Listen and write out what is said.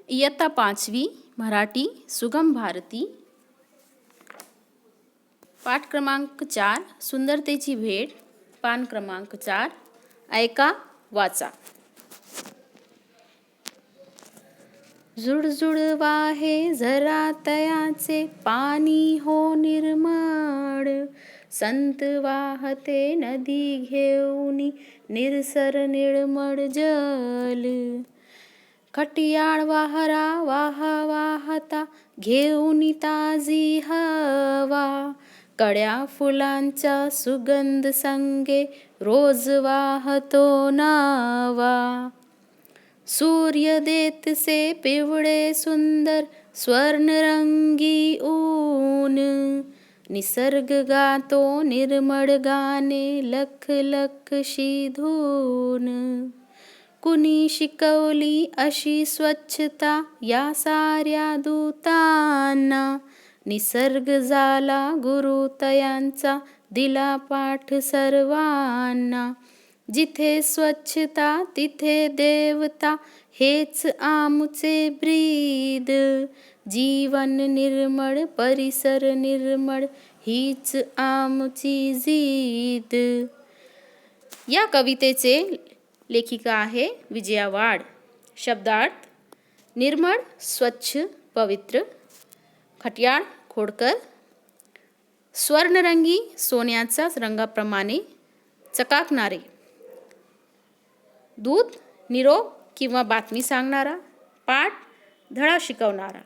इयत्ता 5वी मराठी सुगम भारती. पाठ क्रमांक 4 सुंदरतेची भेट. पान क्रमांक 4. ऐका वाचा. जुडजुड वाहे झरा तयाचे पाणी हो निर्मळ. संत वाहते नदी घेऊनी निरसर निर्मळ जल. खटियाळ वाहरा वाहा वाहता घेऊनी ताजी हवा. कड्या फुलांचा सुगंध संगे रोज वाहतो नावा. सूर्य देतसे पिवळे सुंदर स्वर्णरंगी ऊन. निसर्ग गातो निर्मळ गाणे लख लखशी धून. कुणी शिकवली अशी स्वच्छता या साऱ्या दूतांना. निसर्ग झाला गुरु तयांचा दिला पाठ सर्वांना. जिथे स्वच्छता तिथे देवता हेच आमचे ब्रीद. जीवन निर्मळ परिसर निर्मळ हीच आमची जिद. या कवितेचे लेखिका आहे विजया वाड. शब्दार्थ निर्मळ स्वच्छ पवित्र. खट्याळ खोडकर. स्वर्णरंगी सोन्याच्याच रंगाप्रमाणे चकाकणारे. दूत निरोप किंवा बातमी सांगणारा. पाठ धडा शिकवणारा.